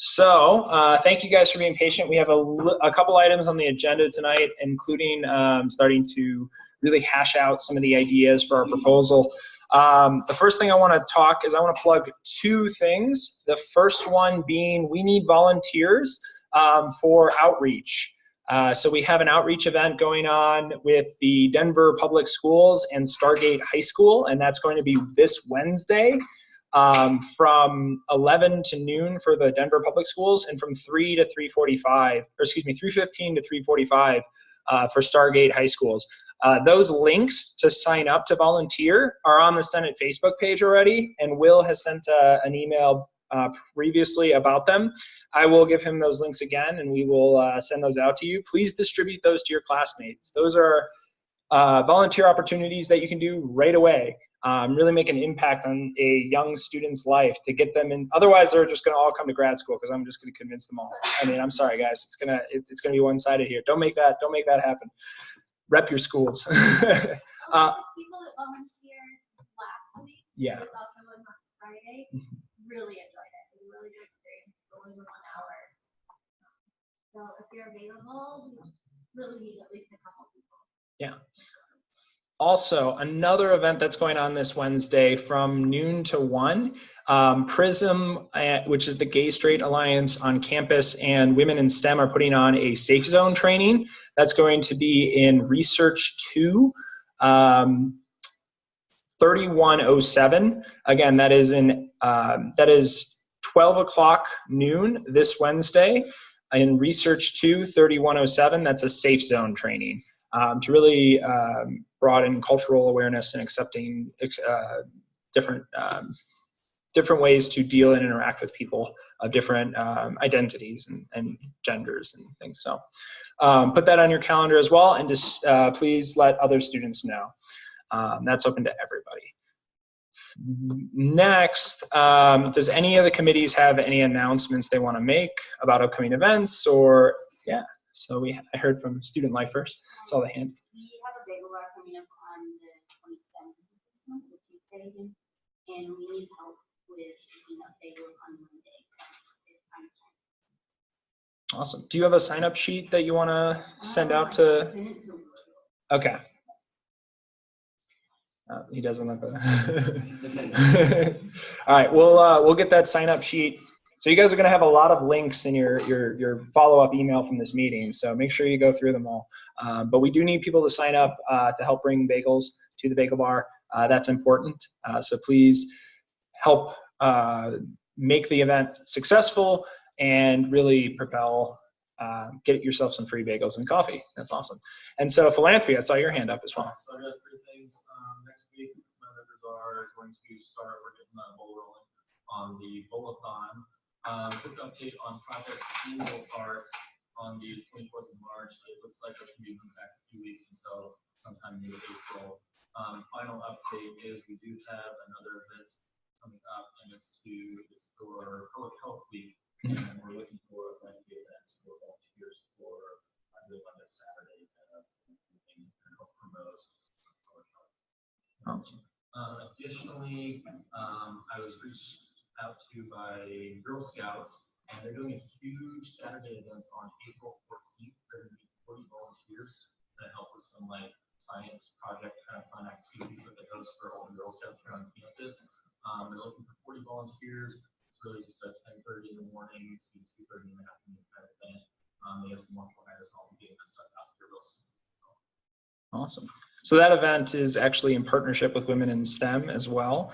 So thank you guys for being patient. We have a couple items on the agenda tonight, including starting to really hash out some of the ideas for our proposal. The first thing I want to talk is I want to plug two things. The first one being we need volunteers for outreach. So we have an outreach event going on with the Denver Public Schools and Stargate High School, and that's going to be this Wednesday. From 11 to noon for the Denver Public Schools, and from 3 to 3:45, or excuse me, 3:15 to 3:45 for Stargate High Schools. Those links to sign up to volunteer are on the Senate Facebook page already, and Will has sent an email previously about them. I will give him those links again, and we will send those out to you. Please distribute those to your classmates. Those are volunteer opportunities that you can do right away. Really make an impact on a young student's life to get them in. Otherwise, they're just going to all come to grad school because I'm just going to convince them all. I mean, I'm sorry, guys. It's gonna be one-sided here. Don't make that happen. Rep your schools. People that volunteered last week. Yeah. Friday, really enjoyed it. It was a really good experience. Going to 1 hour. So if you're available, we really need at least a couple people. Yeah. Also, another event that's going on this Wednesday from noon to 1, PRISM, which is the Gay Straight Alliance on campus, and Women in STEM are putting on a Safe Zone training. That's going to be in Research 2, 3107. Again, that is 12 o'clock noon this Wednesday in Research 2, 3107. That's a Safe Zone training. To really broaden cultural awareness and accepting different ways to deal and interact with people of different identities and genders and things. So put that on your calendar as well, and just please let other students know. That's open to everybody. Next, does any of the committees have any announcements they want to make about upcoming events or, yeah? So I heard from Student Life first. Saw the hand. We have a bagel bar coming up on the 27th of this month, the Tuesday, and we need help with picking up bagels on Monday. Awesome. Do you have a sign-up sheet that you want to send out to? Send it to Okay. He doesn't have a. All right, we'll get that sign-up sheet. So you guys are going to have a lot of links in your follow-up email from this meeting, so make sure you go through them all. But we do need people to sign up to help bring bagels to the bagel bar. That's important. So please help make the event successful and really propel, get yourself some free bagels and coffee. That's awesome. And so philanthropy, I saw your hand up as well. So I got 3 things. Next week, my members are going to start working on the bowl rolling on the bowl-a-thon. Quick update on Project Annual Parts on the 24th of March. It looks like it's going to be moved back a few weeks until sometime in April. Final update is we do have another event coming up, and it's for Public Health Week, and we're looking for a events for volunteers for on this Saturday and help promote public health. Awesome. Additionally, I was reached out to by Girl Scouts, and they're doing a huge Saturday event on April 14th. They're going to be 40 volunteers that help with some like science project kind of fun activities that they host for all the Girl Scouts here on campus. They're looking for 40 volunteers. It's really just at 10:30 in the morning to 2:30 in the afternoon kind of thing. They have some wonderful guys all getting that stuff out here real soon. Awesome. So that event is actually in partnership with Women in STEM as well.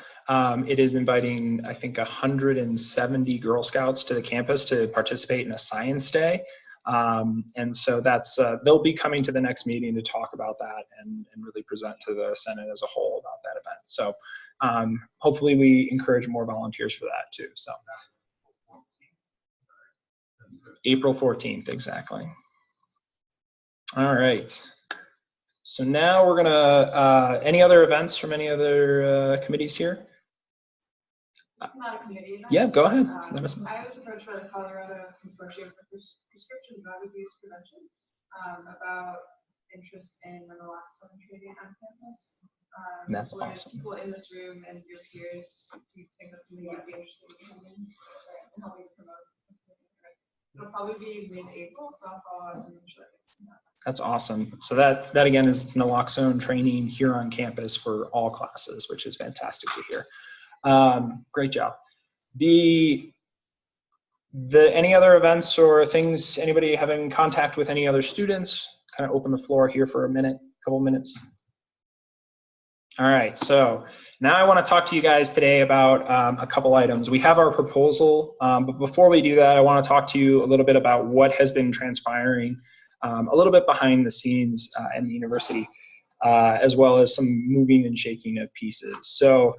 It is inviting, I think, 170 Girl Scouts to the campus to participate in a science day. And so that's they'll be coming to the next meeting to talk about that and really present to the Senate as a whole about that event. So hopefully we encourage more volunteers for that too. So April 14th, exactly. All right. So now we're gonna, any other events from any other committees here? This is not a committee event. Yeah, go ahead. I was approached by the Colorado Consortium for Prescription Drug Abuse Prevention about interest in naloxone treating on campus. That's awesome. People in this room and your peers, do you think that's something you'd be interested in? probably be mid-April, so I'll follow up and make sure that it's not. That's awesome. So that again is naloxone training here on campus for all classes, which is fantastic to hear. Great job. Any other events or things, anybody having contact with any other students? Kind of open the floor here for a couple minutes. All right, so now I want to talk to you guys today about a couple items. We have our proposal, but before we do that, I want to talk to you a little bit about what has been transpiring a little bit behind the scenes in the university, as well as some moving and shaking of pieces. So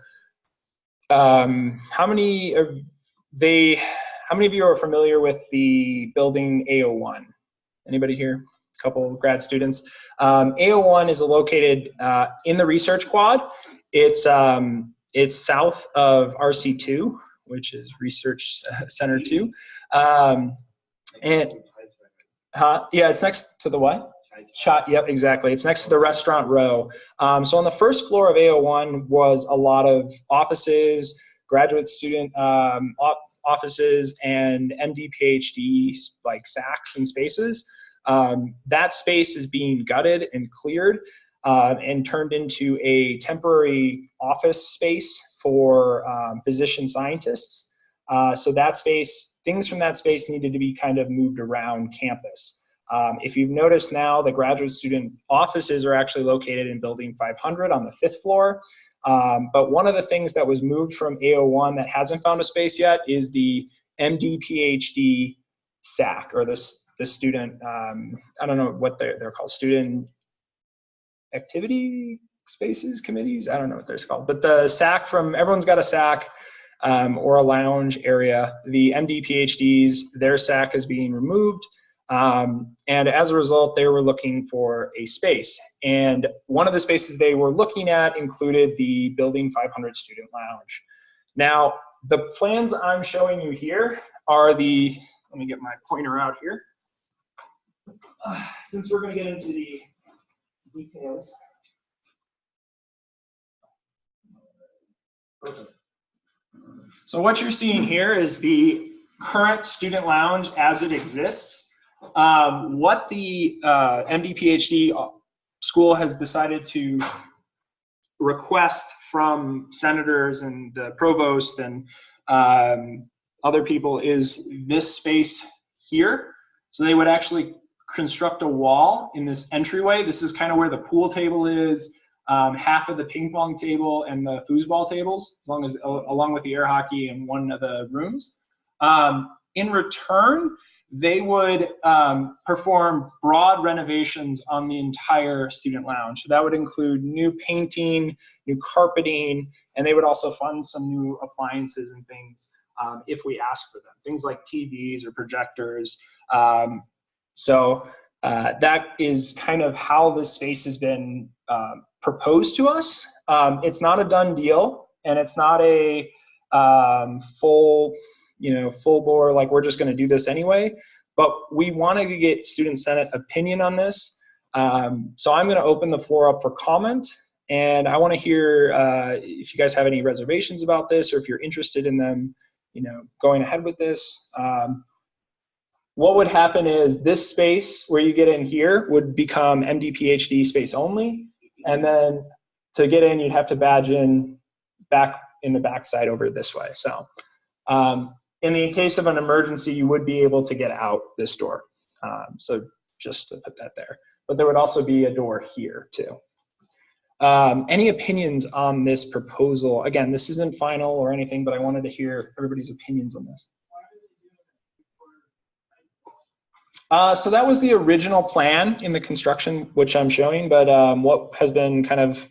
how many of you are familiar with the building A01? Anybody here? A couple of grad students. A01 is located in the research quad. It's south of RC2, which is Research Center 2. Yeah, it's next to the what? Yep, exactly. It's next to the restaurant row. So on the first floor of A01 was a lot of offices, graduate student offices, and MD, PhD, like SACs and spaces. That space is being gutted and cleared and turned into a temporary office space for physician scientists. So that space, things from that space needed to be kind of moved around campus. If you've noticed now, the graduate student offices are actually located in building 500 on the 5th floor. But one of the things that was moved from A01 that hasn't found a space yet is the MD, PhD SAC, or the student, I don't know what they're called, student activity spaces, committees, I don't know what they're called. But the SAC everyone's got a SAC or a lounge area. The MD, PhDs, their SAC is being removed. And as a result, they were looking for a space. And one of the spaces they were looking at included the Building 500 Student Lounge. Now, the plans I'm showing you here are let me get my pointer out here. Since we're going to get into the details. So what you're seeing here is the current student lounge as it exists. What the MD PhD school has decided to request from senators and the provost and other people is this space here. So they would actually construct a wall in this entryway. This is kind of where the pool table is, half of the ping pong table and the foosball tables, along with the air hockey in one of the rooms. In return, they would perform broad renovations on the entire student lounge. So that would include new painting, new carpeting, and they would also fund some new appliances and things if we ask for them. Things like TVs or projectors. So that is kind of how this space has been proposed to us. It's not a done deal, and it's not a full bore, like we're just going to do this anyway. But we wanted to get Student Senate opinion on this. So I'm going to open the floor up for comment, and I want to hear if you guys have any reservations about this, or if you're interested in them, going ahead with this. What would happen is this space where you get in here would become MD PhD space only, and then to get in, you'd have to badge in back in the backside over this way. So in the case of an emergency, you would be able to get out this door. So just to put that there. But there would also be a door here too. Any opinions on this proposal? Again, this isn't final or anything, but I wanted to hear everybody's opinions on this. So that was the original plan in the construction, which I'm showing, but what has been talked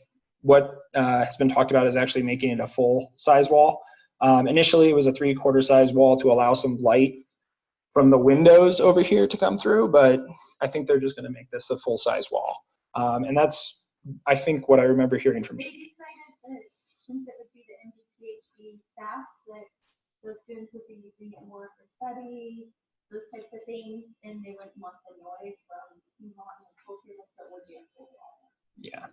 about is actually making it a full size wall. Initially, it was a 3/4 size wall to allow some light from the windows over here to come through, but I think they're just going to make this a full size wall. And that's, I think, what I remember hearing from Jim. They decided that since it would be the MD PhD staff, that those students would be using it more for study, those types of things, and they wouldn't want the noise from non-culturalists that would be a full wall. Yeah.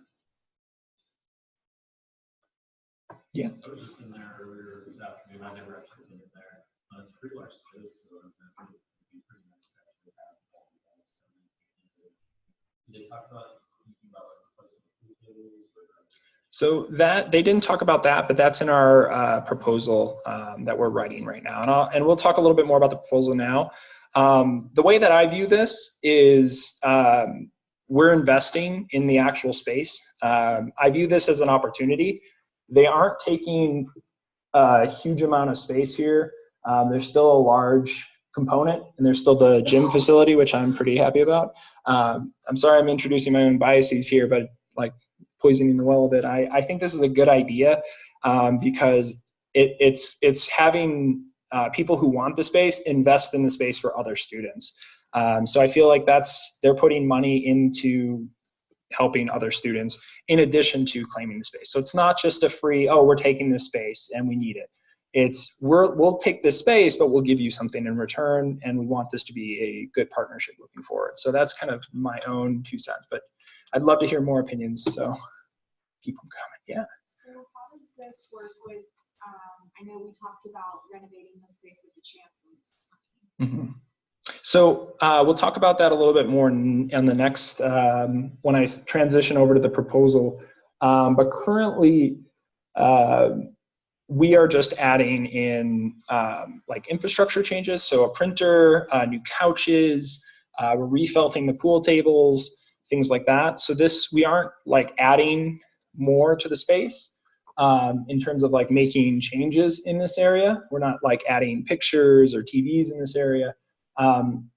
Yeah. I was just in there earlier this afternoon. I never actually been in there. It's a pretty large space, so it'd be pretty nice they talked about thinking about like replacing pool tables with So that they didn't talk about that, but that's in our proposal that we're writing right now, and we'll talk a little bit more about the proposal now. The way that I view this is we're investing in the actual space. I view this as an opportunity. They aren't taking a huge amount of space here. There's still a large component, and there's still the gym facility, which I'm pretty happy about. I'm sorry I'm introducing my own biases here, but like poisoning the well a bit. I think this is a good idea because it's having people who want the space invest in the space for other students. So I feel like they're putting money into helping other students in addition to claiming the space. So it's not just a free, oh, we're taking this space and we need it. It's we'll take this space, but we'll give you something in return, and we want this to be a good partnership looking forward. So that's kind of my own 2 cents, but I'd love to hear more opinions, so keep them coming. Yeah. So how does this work with, I know we talked about renovating the space with the chancellor's. Mm-hmm. So we'll talk about that a little bit more in the next, when I transition over to the proposal. But currently, we are just adding in like infrastructure changes. So a printer, new couches, we're refelting the pool tables, things like that. So we aren't like adding more to the space in terms of like making changes in this area. We're not like adding pictures or TVs in this area.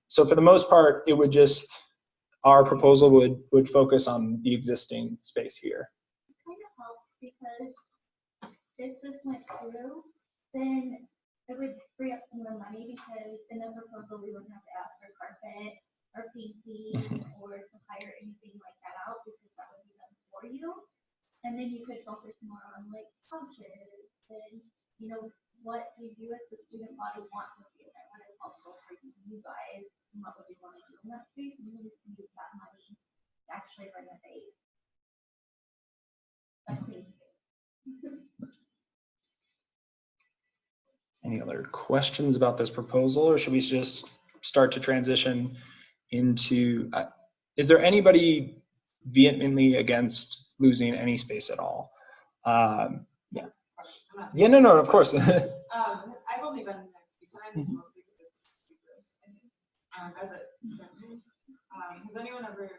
So for the most part, it would just, our proposal would focus on the existing space here. It kind of helps because if this went through, then it would free up some of the money because in the proposal, we wouldn't have to ask for carpet or painting or to hire anything like that out because that would be done for you. And then you could focus more on like couches and, you know, what do you as the student body want to see there? What is helpful for you guys? And what would you want to do in that space? And then you can use that money to actually renovate a clean space. Any other questions about this proposal, or should we just start to transition into, is there anybody vehemently against losing any space at all? Yeah. Yeah, no, of course. I've only been there a few times, mostly because it's gross. As it happens, has anyone ever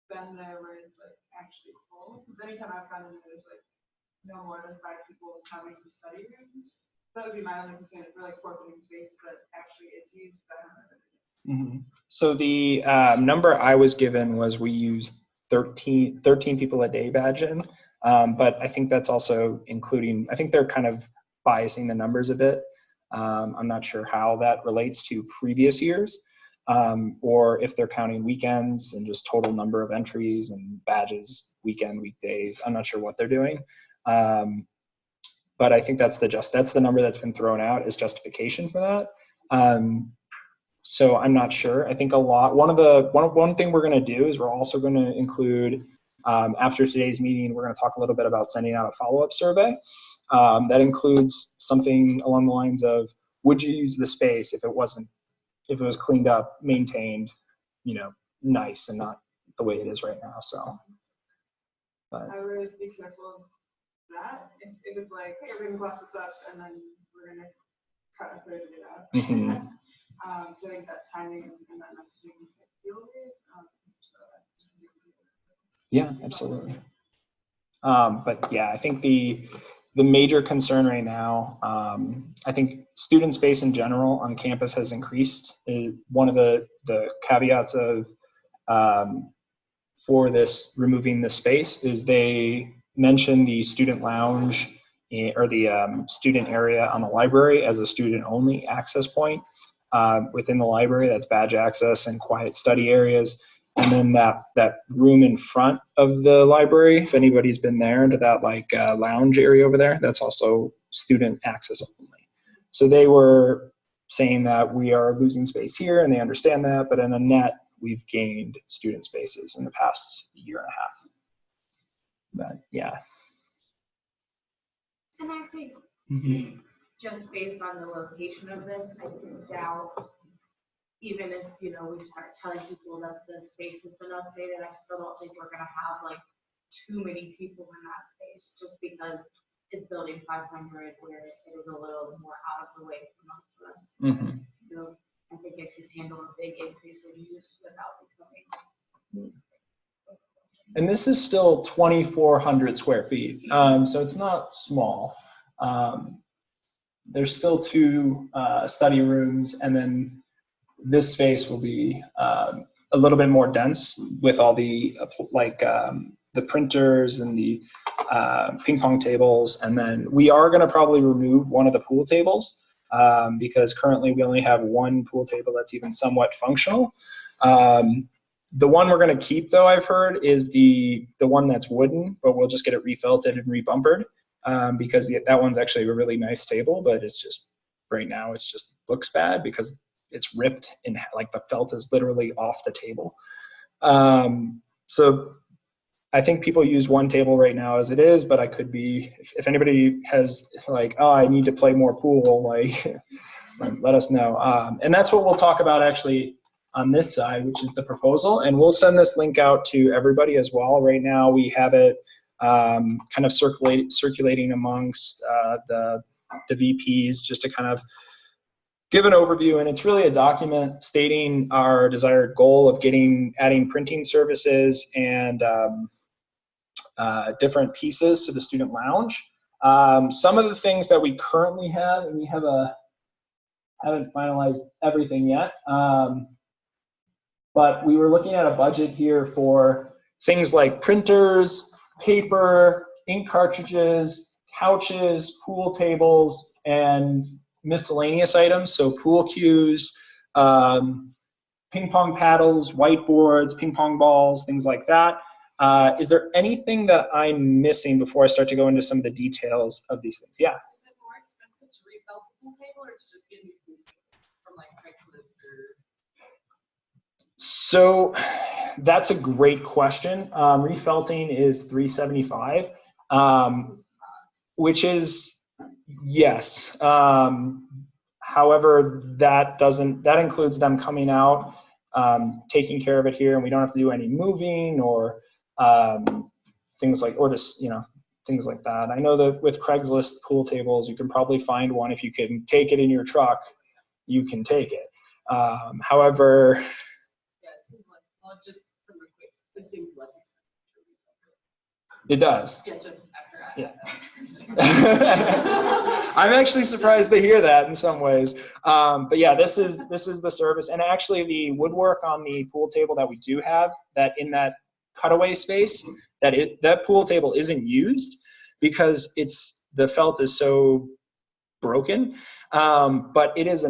been there where it's like actually full? Because anytime I've gone in there, there's like no more than 5 people coming to study rooms. That would be my only concern for like forfeiting space that actually is used better. So the number I was given was we use 13 people a day badge in, but I think that's also including, I think they're kind of biasing the numbers a bit. I'm not sure how that relates to previous years, or if they're counting weekends and just total number of entries and badges, weekdays. I'm not sure what they're doing. But I think that's the number that's been thrown out as justification for that. So I'm not sure. I think one thing we're going to do is we're also going to include, after today's meeting, we're going to talk a little bit about sending out a follow-up survey. That includes something along the lines of, would you use the space if it was cleaned up, maintained, nice and not the way it is right now. So, but. I would be careful of that. If it's like, hey, we're gonna glass this up and then we're gonna cut a third of it out. So I think that timing and that messaging can feel weird. Yeah, absolutely. But yeah, I think the major concern right now, I think student space in general on campus has increased. One of the caveats of for this removing this space is they mention the student lounge or the student area on the library as a student-only access point within the library. That's badge access and quiet study areas. And then that room in front of the library, if anybody's been there, into that like lounge area over there, that's also student access only. So they were saying that we are losing space here, and they understand that, but in a net, we've gained student spaces in the past year and a half. But yeah. And I think just based on the location of this, I doubt even if, you know, we start telling people that the space has been updated, I still don't think we're gonna have like too many people in that space, just because it's building 500 where it is a little more out of the way for most of us. Mhm. So I think it could handle a big increase in use without becoming. And this is still 2,400 square feet, so it's not small. There's still 2 study rooms, and then this space will be a little bit more dense with all the the printers and the ping pong tables. And then we are going to probably remove one of the pool tables because currently we only have 1 pool table that's even somewhat functional. The one we're going to keep, though, I've heard, is the one that's wooden, but we'll just get it refelted and rebumpered because that one's actually a really nice table, but it's just, right now, it's just looks bad because it's ripped and like the felt is literally off the table. So I think people use 1 table right now as it is, but I could be, if anybody has like, oh, I need to play more pool, like let us know. And that's what we'll talk about actually on this side, which is the proposal. And we'll send this link out to everybody as well. Right now we have it kind of circulating amongst the VPs just to kind of give an overview. And it's really a document stating our desired goal of adding printing services and different pieces to the student lounge. Some of the things that we currently have, and we haven't finalized everything yet, but we were looking at a budget here for things like printers, paper, ink cartridges, couches, pool tables, and miscellaneous items. So pool cues, ping pong paddles, whiteboards, ping pong balls, things like that. Is there anything that I'm missing before I start to go into some of the details of these things? Yeah. Is it more expensive to refelt the pool table or to just get new pool tables from like Craigslist or? So that's a great question. Refelting is $375, which is yes. However, that includes them coming out, taking care of it here, and we don't have to do any moving or things like, or just, you know, things like that. I know that with Craigslist pool tables, you can probably find one. If you can take it in your truck, you can take it. However, Yeah, it seems less, well, just from a quick, this seems less expensive to refelt. it does. Yeah, just after I Yeah. had that. I'm actually surprised to hear that in some ways. But yeah, this is the service. And actually the woodwork on the pool table that we do have, that in that cutaway space, that pool table isn't used because the felt is so broken. But it is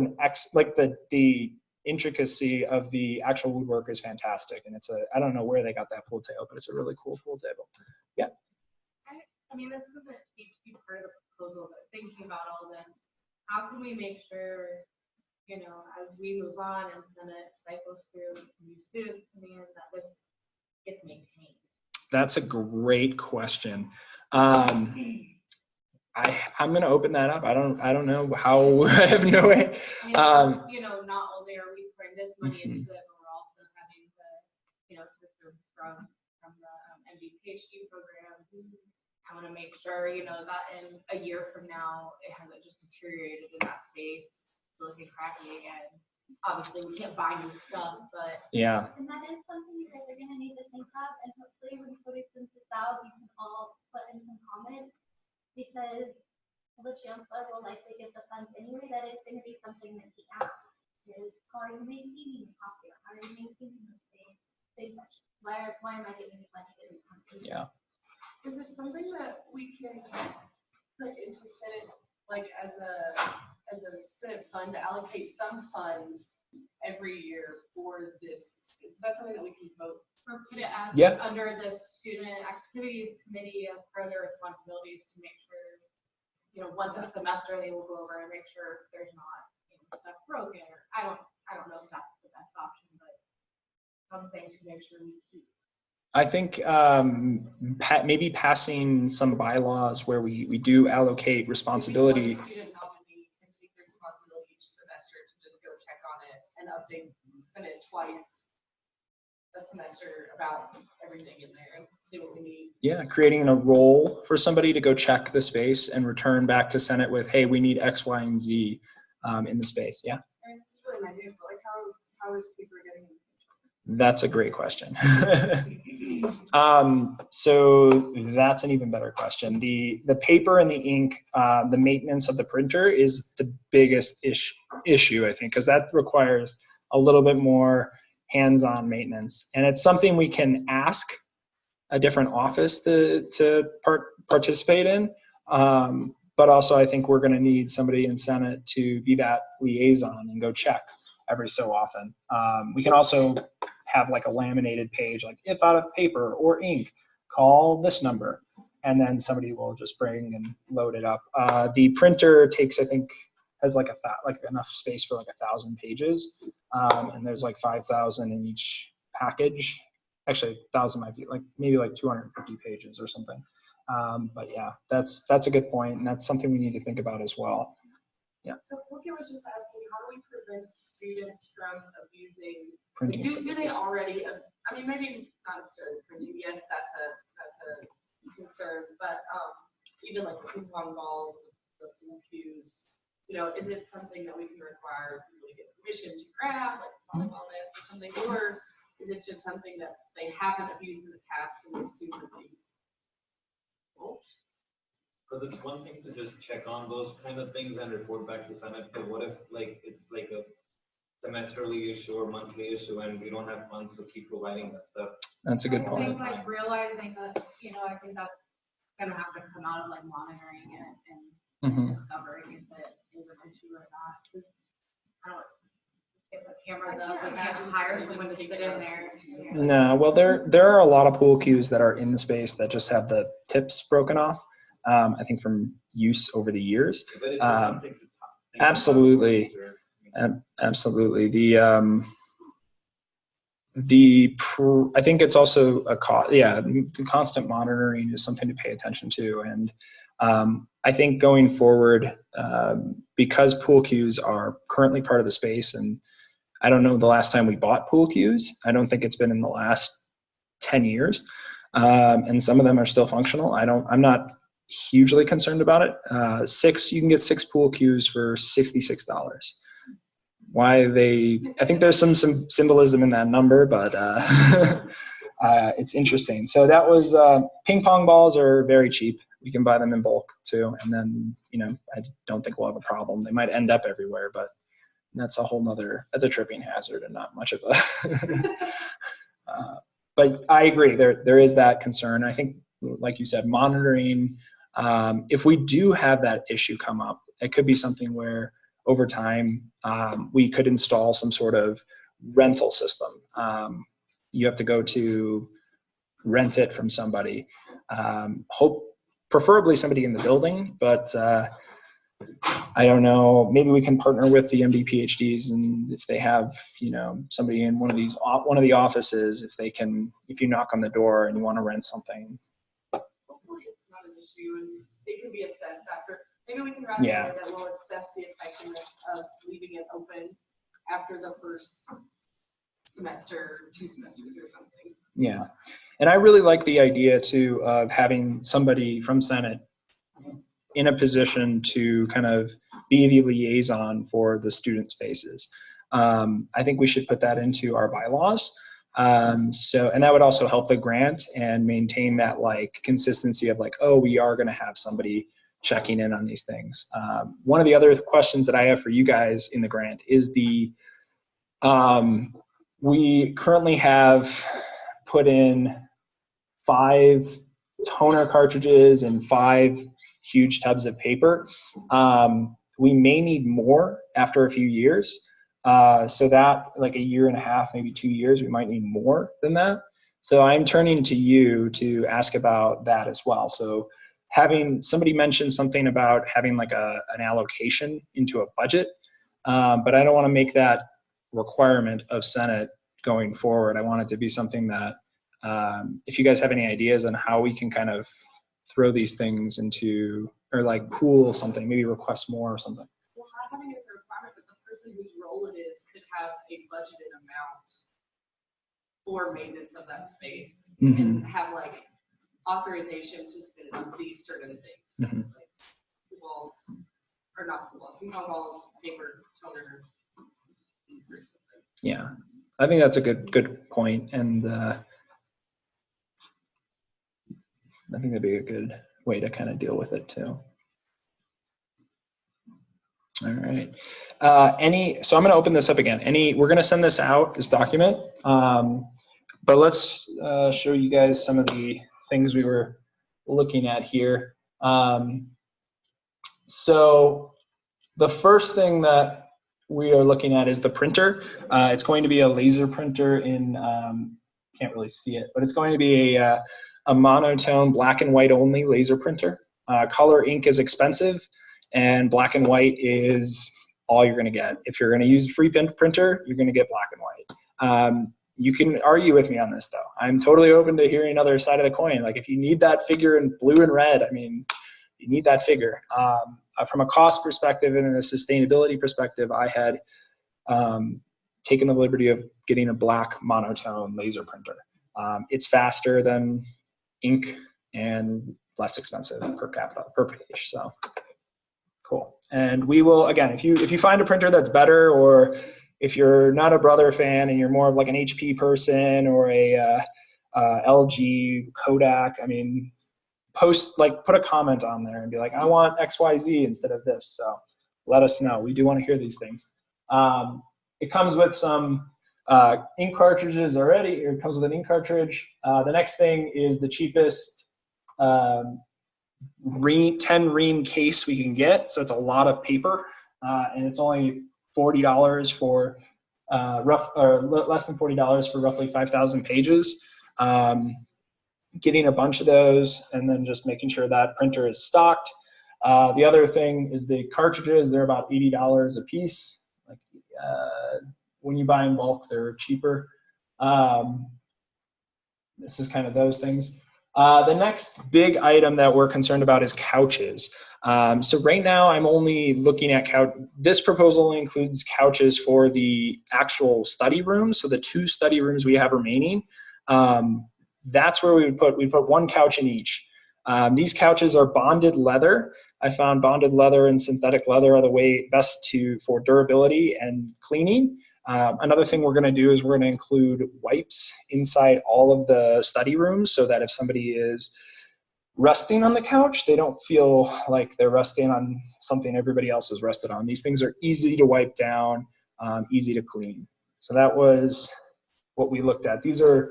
like the intricacy of the actual woodwork is fantastic. And I don't know where they got that pool table, but it's a really cool pool table. Yeah. I mean, this isn't each part of the proposal, but thinking about all this, how can we make sure, you know, as we move on and Senate cycles through new students coming in, that this gets maintained? That's a great question. I'm going to open that up. I don't know how. I have no way. I mean, you know, not only are we pouring this money into it, but we're also having the, you know, systems from the MD-PhD program. I want to make sure, you know, that in a year from now, it hasn't just deteriorated in that space, looking crappy again. Obviously, we can't buy new stuff, but Yeah. And that is something you guys are gonna need to think of, and hopefully when Cody sends this out, you can all put in some comments, because the chancellor will likely get the funds anyway. That is gonna be something that he asks, is how are you maintaining the copy? How are you maintaining the things? Why am I giving you money to do something? Yeah. Is it something that we can put into Senate, like as a Senate fund, to allocate some funds every year for this? Is that something that we can vote? Or put it as Yeah. under the student activities committee as per their responsibilities to make sure, you know, once a semester they will go over and make sure there's not, you know, stuff broken. Or I don't know if that's the best option, but something to make sure we keep. I think maybe passing some bylaws where we do allocate responsibility. Maybe one student nominee can take the responsibility each semester to just go check on it, and update Senate twice a semester about everything in there and see what we need. Yeah, creating a role for somebody to go check the space and return back to Senate with, hey, we need X, Y, and Z in the space. Yeah. I mean, this is really minute, but like how is people getting? That's a great question. So that's an even better question. The paper and the ink, the maintenance of the printer is the biggest issue, I think, because that requires a little bit more hands-on maintenance. And it's something we can ask a different office to participate in. But also I think we're gonna need somebody in Senate to be that liaison and go check every so often. We can also have like a laminated page, like if out of paper or ink, call this number, and then somebody will just bring and load it up. The printer takes, I think, has like enough space for like 1,000 pages, and there's like 5,000 in each package. Actually, 1,000 might be like maybe like 250 pages or something. But yeah, that's a good point, and that's something we need to think about as well. Yeah. So Pookie was just asking, how do we prevent students from abusing? Printing. Do they already? I mean, maybe not necessarily printing. Yes, that's a concern, but even like the ping pong balls, the pool cues. You know, is it something that we can require people to get permission to grab, like volleyball nets or something, or is it just something that they haven't abused in the past and they assume that they won't? Because it's one thing to just check on those kind of things and report back to Senate, but what if like it's like a semesterly issue or monthly issue and we don't have funds to keep providing that stuff? That's a good I point. think like realizing that, you know, I think that's gonna have to come out of like monitoring it and discovering if it is an issue or not. 'Cause I don't, if the camera's up, we can't hire someone to sit in there. No, well, there are a lot of pool cues that are in the space that just have the tips broken off. I think from use over the years. But it's just something to think Absolutely. about. Absolutely. I think it's also the constant monitoring is something to pay attention to. And I think going forward, because pool cues are currently part of the space, and I don't know the last time we bought pool cues. I don't think it's been in the last 10 years. And some of them are still functional. I'm not hugely concerned about it. You can get 6 pool cues for $66. I think there's some symbolism in that number, but it's interesting. So that was, ping pong balls are very cheap. We can buy them in bulk too. And then, you know, I don't think we'll have a problem. They might end up everywhere, but that's a tripping hazard and not much of a, but I agree. There is that concern. I think, like you said, monitoring, if we do have that issue come up, it could be something where over time, we could install some sort of rental system. You have to go to rent it from somebody. Preferably somebody in the building, but I don't know. Maybe we can partner with the MD PhDs, and if they have, you know, somebody in one of the offices, if you knock on the door and you want to rent something. Hopefully it's not an issue and it can be assessed after. Maybe we can write that will assess the effectiveness of leaving it open after the first semester, 2 semesters or something. Yeah, and I really like the idea too of having somebody from Senate in a position to kind of be the liaison for the student spaces. I think we should put that into our bylaws. And that would also help the grant and maintain that like consistency of like, oh, we are going to have somebody checking in on these things. One of the other questions that I have for you guys in the grant is we currently have put in 5 toner cartridges and 5 huge tubs of paper. We may need more after a few years. So that like a year and a half, maybe 2 years, we might need more than that. So I'm turning to you to ask about that as well. So having somebody mention something about having like an allocation into a budget, but I don't want to make that requirement of Senate going forward. I want it to be something that if you guys have any ideas on how we can kind of throw these things into, or like pool something, maybe request more or something. Well, not having it as a requirement, but the person whose role it is could have a budgeted amount for maintenance of that space and have like authorization to spend on these certain things. Like walls, or not walls, paper, toner, or something. Yeah, I think that's a good point, and I think that'd be a good way to kind of deal with it too. All right. So I'm going to open this up again. We're going to send this out, this document, but let's show you guys some of the things we were looking at here. So the first thing that we are looking at is the printer. It's going to be a laser printer in, can't really see it, but it's going to be a monotone black and white only laser printer. Color ink is expensive, and black and white is all you're going to get. If you're going to use a free printer, you're going to get black and white. You can argue with me on this, though. I'm totally open to hearing another side of the coin. Like, if you need that figure in blue and red, I mean, you need that figure. From a cost perspective and a sustainability perspective, I had taken the liberty of getting a black monotone laser printer. It's faster than ink and less expensive per page. So cool. And we will, again, if you find a printer that's better, or if you're not a Brother fan and you're more of like an HP person or a LG, Kodak, I mean, put a comment on there and be like, I want XYZ instead of this. So let us know. We do want to hear these things. It comes with some ink cartridges already. It comes with an ink cartridge. The next thing is the cheapest 10 ream case we can get. So it's a lot of paper, and it's only $40 for less than $40 for roughly 5,000 pages. Getting a bunch of those, and then just making sure that printer is stocked. The other thing is the cartridges. They're about $80 a piece. Like, when you buy in bulk, they're cheaper. This is kind of those things. The next big item that we're concerned about is couches. So right now I'm only looking at this proposal only includes couches for the actual study rooms. So the 2 study rooms we have remaining, that's where we put one couch in each. These couches are bonded leather. I found bonded leather and synthetic leather are the way best for durability and cleaning. Another thing we're going to do is we're going to include wipes inside all of the study rooms, so that if somebody is resting on the couch, they don't feel like they're resting on something everybody else is rested on. These things are easy to wipe down, easy to clean. So that was what we looked at. These are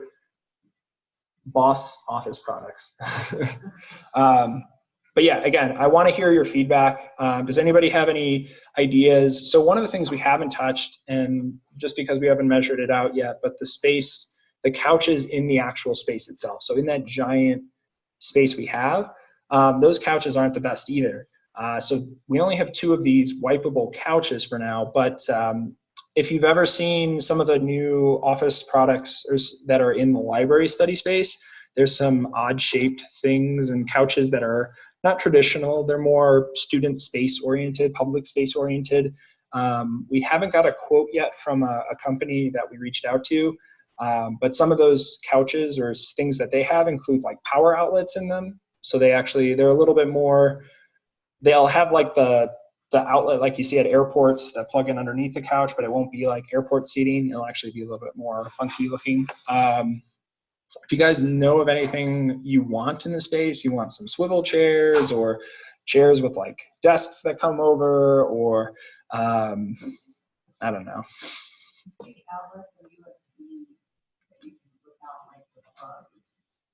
Boss office products. But yeah, again, I want to hear your feedback. Does anybody have any ideas? So one of the things we haven't touched, and just because we haven't measured it out yet, but the couches in the actual space itself. So in that giant space we have, those couches aren't the best either. So we only have 2 of these wipeable couches for now, but if you've ever seen some of the new office products that are in the library study space, there's some odd shaped things and couches that are not traditional. They're more student space oriented, public space oriented. We haven't got a quote yet from a company that we reached out to, but some of those couches or things that they have include like power outlets in them. So they're a little bit more, they'll have like the outlet like you see at airports that plug in underneath the couch, but it won't be like airport seating. It'll actually be a little bit more funky looking. If you guys know of anything you want in the space, you want some swivel chairs or chairs with like desks that come over, or I don't know.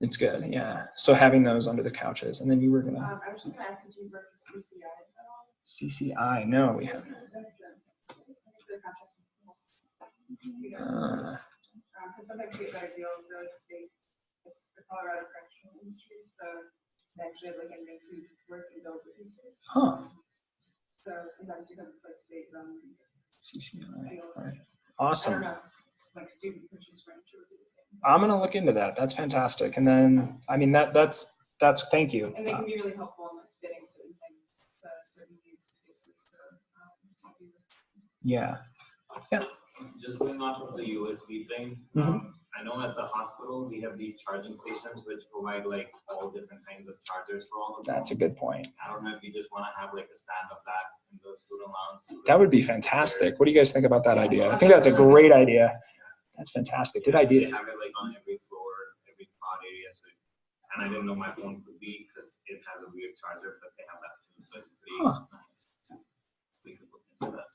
It's good, yeah. So having those under the couches, and then you were gonna. I was just gonna ask if you work with CCI at all? CCI, no, we haven't. Because sometimes we get better deals, so it's the Colorado correctional industry, so they actually have like inmates who work and build with these space. Huh. So sometimes because it's like state run. CCI, deals. all right. I Awesome. don't know, it's like student purchase furniture would be the same. I'm gonna look into that. That's fantastic. And then, I mean, that's thank you. And they can be really helpful in like fitting certain things, certain needs and spaces, so. Yeah. Yeah. Just going off of the USB thing, I know at the hospital we have these charging stations which provide like all different kinds of chargers for all of them. That's a good point. I don't know if you just want to have like a stand of that in the student lounge. That would be fantastic. What do you guys think about that idea? I think that's a great idea. That's fantastic. Good idea. They have it like on every floor, every pod area. So, and I didn't know my phone could be because it has a weird charger, but they have that too. So it's pretty nice. We could look into that.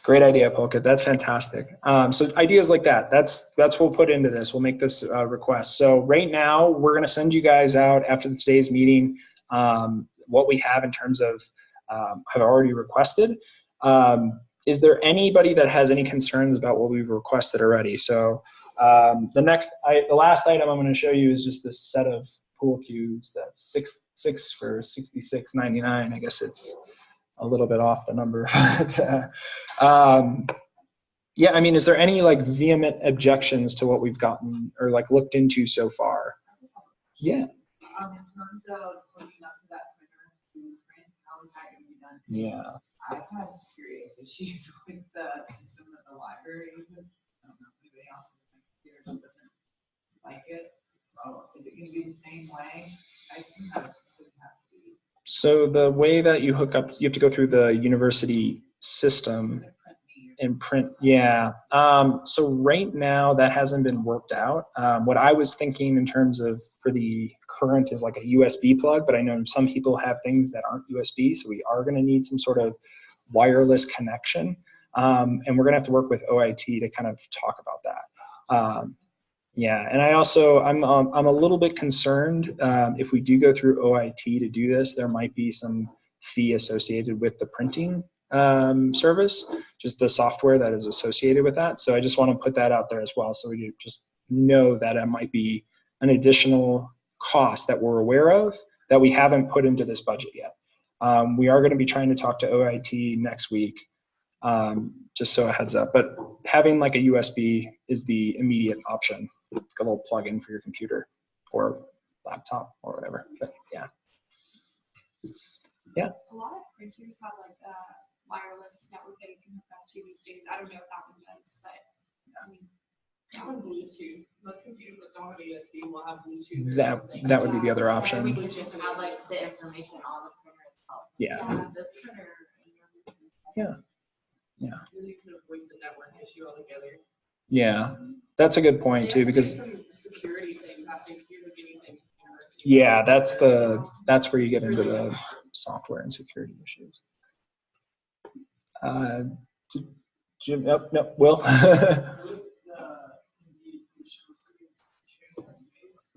Great idea, Polka. That's fantastic. So ideas like that, that's what we'll put into this. We'll make this request. So right now, we're going to send you guys out after today's meeting what we have in terms of have already requested. Is there anybody that has any concerns about what we've requested already? So the last item I'm going to show you is just this set of pool cues. That's six for $66.99. I guess it's a little bit off the number. Yeah, I mean, is there any like vehement objections to what we've gotten or like looked into so far? Yeah. In terms of hooking up to that printer to print, how is that going to be done? Yeah. I've had serious issues with the system that the library uses. I don't know if anybody else on the computer just doesn't like it. So is it going to be the same way? I think that would have to be. So the way that you hook up, you have to go through the university system and print. Yeah. So right now that hasn't been worked out. What I was thinking in terms of for the current is like a USB plug, but I know some people have things that aren't USB. So we are going to need some sort of wireless connection. And we're going to have to work with OIT to kind of talk about that. Yeah, and I'm a little bit concerned if we do go through OIT to do this, there might be some fee associated with the printing service, just the software that is associated with that. So I just want to put that out there as well, so we just know that it might be an additional cost that we're aware of that we haven't put into this budget yet. We are going to be trying to talk to OIT next week. Just so a heads up, but having like a USB is the immediate option, like a little plug-in for your computer or laptop or whatever. But yeah. Yeah. A lot of printers have like a wireless network that you can hook up to these days. I don't know if that one does, but I mean, That would Bluetooth. Most computers that don't have a USB will have Bluetooth or That something. that would be the other And option. we could just have like the information on the printer itself. Yeah. This printer. Yeah. Yeah. Then you can avoid the network issue altogether. Yeah. That's a good point too, because Some security things happening if you're getting things to the university. yeah, that's where you get into the software and security issues. Jim, no, Will.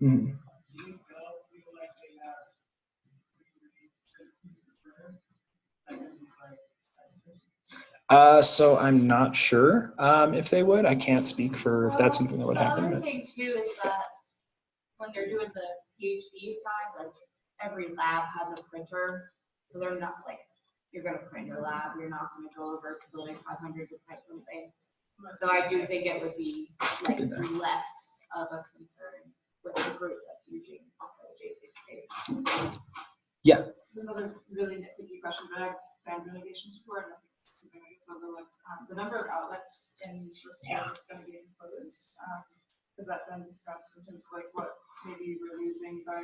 Mhm. So I'm not sure if they would. I can't speak for if that's something that would The happen. other But thing too is that when they're doing the PhD side, like every lab has a printer, so they're not like, you're gonna print your lab, you're not gonna go over to building 500 to print something. So I do think it would be like less of a concern with the group that's using J6K. yeah, This is another really nitpicky question, but I've done renovations before, and I think it's something that gets overlooked. The number of outlets in the space that's going to be enclosed, is that then discussed in terms of like what maybe we're losing by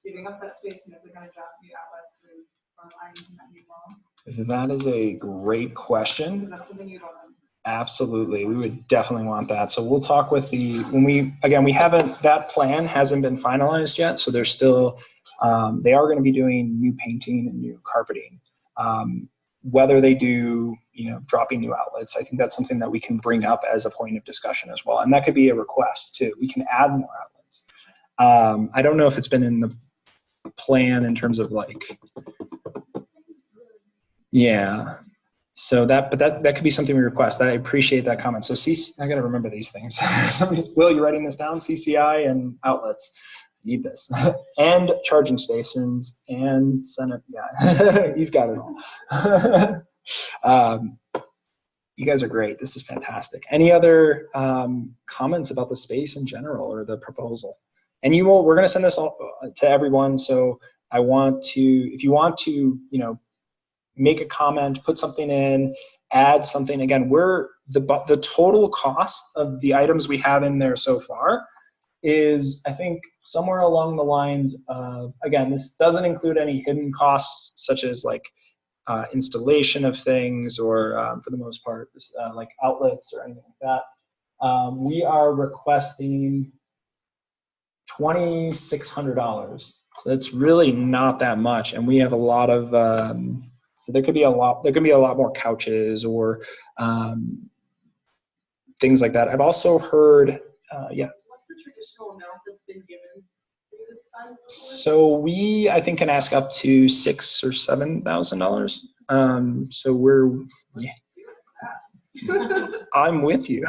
giving up that space, and if we're going to drop new outlets or lines in that new wall? that is a great question. Is that something you don't know? Absolutely, we would definitely want that. So we'll talk with that plan hasn't been finalized yet, so they're still, they are going to be doing new painting and new carpeting. Whether they do, dropping new outlets, I think that's something that we can bring up as a point of discussion as well. And that could be a request too. We can add more outlets. I don't know if it's been in the plan in terms of like, yeah. So that could be something we request. I appreciate that comment. So I got to remember these things. Will, you writing this down? CCI and outlets. Need this. And charging stations and Senate. Yeah, he's got it all. You guys are great. This is fantastic. Any other comments about the space in general or the proposal? And we're going to send this all to everyone. So I want to, if you want to, make a comment, put something in, add something. Again, the total cost of the items we have in there so far is, I think, somewhere along the lines of, again, this doesn't include any hidden costs such as like installation of things or for the most part, like outlets or anything like that. We are requesting $2,600. So it's really not that much, and we have a lot of. So there could be a lot more couches or things like that. I've also heard, yeah. What's the traditional amount that's been given through this fund before? So we, I think, can ask up to $6,000 or $7,000. So we're, yeah. I'm with you.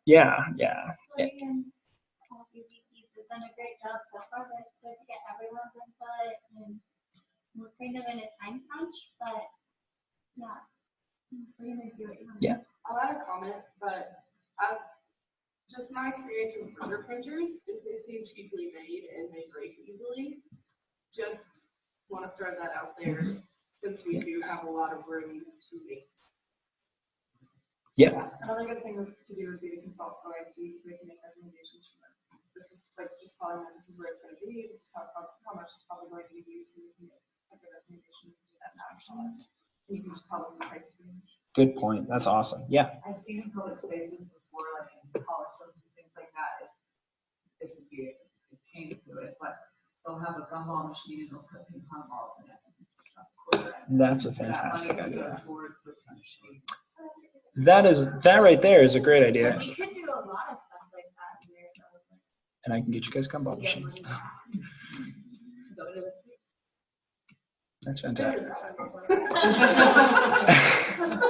Yeah, yeah. Has done a great job so far. It's good to get everyone's input, and we're kind of in a time crunch, but yeah, we're gonna do it. Yeah. I'll add a comment, but just my experience with printer printers is they seem cheaply made and they break easily. Just want to throw that out there since we do have a lot of room to make. Yeah. Another good thing to do would be to consult OIT because they can make recommendations from it. This is like just telling them this is where it's going to be, this is how much it's probably going to be used, and you can get like a recommendation at that cost. And you can just tell them the price range. Good point. That's awesome. Yeah. I've seen in public spaces before, like in college rooms and things like that, this would be a pain to it, but they'll have a gumball machine and they'll put ping pong balls in it. That's a fantastic That money idea. would go towards the machine. That right there is a great idea. We could do a lot of stuff like that in there. And I can get you guys gumball machines. That's fantastic.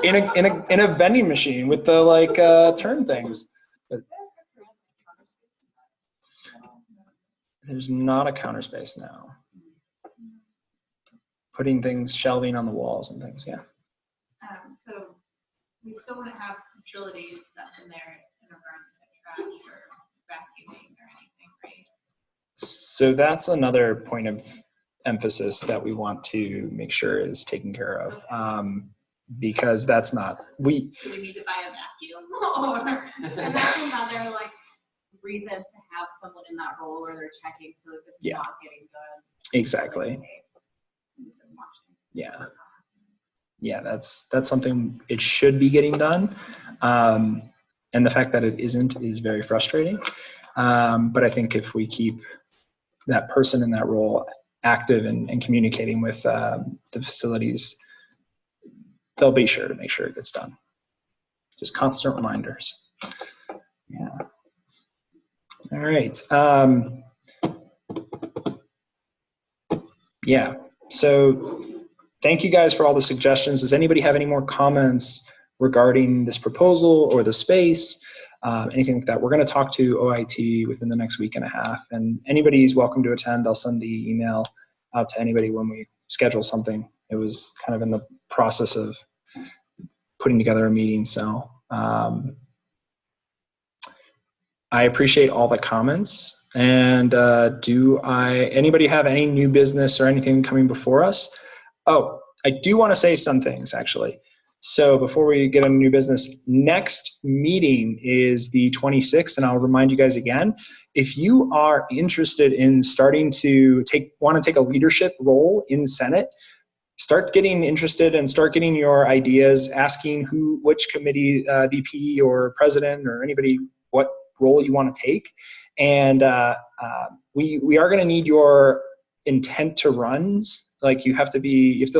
in a vending machine with the like turn things. But there's not a counter space now. Putting things, shelving on the walls and things, yeah. So we still want to have facilities stuff in there in regards to trash or vacuuming or anything, right? So that's another point of emphasis that we want to make sure is taken care of, because that's not, Do we need to buy a vacuum? Or, and that's another like reason to have someone in that role where they're checking so if it's not getting done. Exactly. Yeah. Yeah, that's something it should be getting done. And the fact that it isn't is very frustrating. But I think if we keep that person in that role active and communicating with the facilities, they'll be sure to make sure it gets done. Just constant reminders. Yeah. All right. Yeah. So thank you guys for all the suggestions. Does anybody have any more comments regarding this proposal or the space? Anything like that? We're going to talk to OIT within the next week and a half, and anybody is welcome to attend. I'll send the email out to anybody when we schedule something. It was kind of in the process of putting together a meeting, so I appreciate all the comments. And anybody have any new business or anything coming before us? Oh, I do want to say some things actually. So before we get into new business, next meeting is the 26th, and I'll remind you guys again, if you are interested in starting to want to take a leadership role in Senate, start getting interested and start getting your ideas, asking which committee, VP or president or anybody, what role you want to take. And we are going to need your intent to runs. Like you have to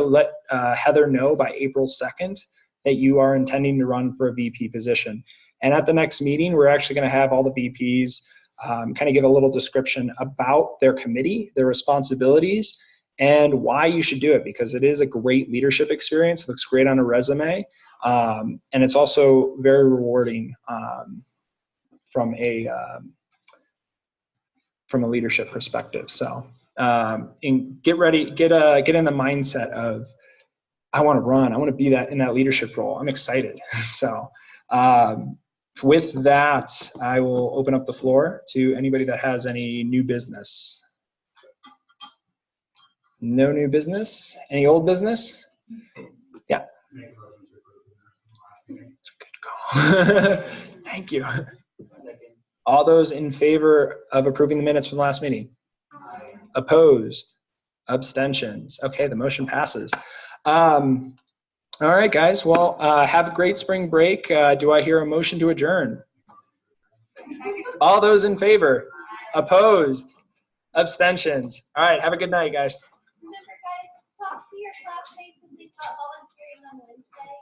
let Heather know by April 2nd that you are intending to run for a VP position. And at the next meeting, we're actually going to have all the VPs kind of give a little description about their committee, their responsibilities, and why you should do it, because it is a great leadership experience. It looks great on a resume. And it's also very rewarding from a leadership perspective. So get ready, get in the mindset of, I want to run. I want to be in that leadership role. I'm excited. So with that, I will open up the floor to anybody that has any new business. No new business? Any old business? Yeah. It's a good call. Thank you. All those in favor of approving the minutes from the last meeting? Opposed? Abstentions? Okay, the motion passes. All right, guys. Well, have a great spring break. Do I hear a motion to adjourn? All those in favor? Opposed? Abstentions? All right, have a good night, guys. Remember, guys, talk to your classmates if they stop volunteering on Wednesday.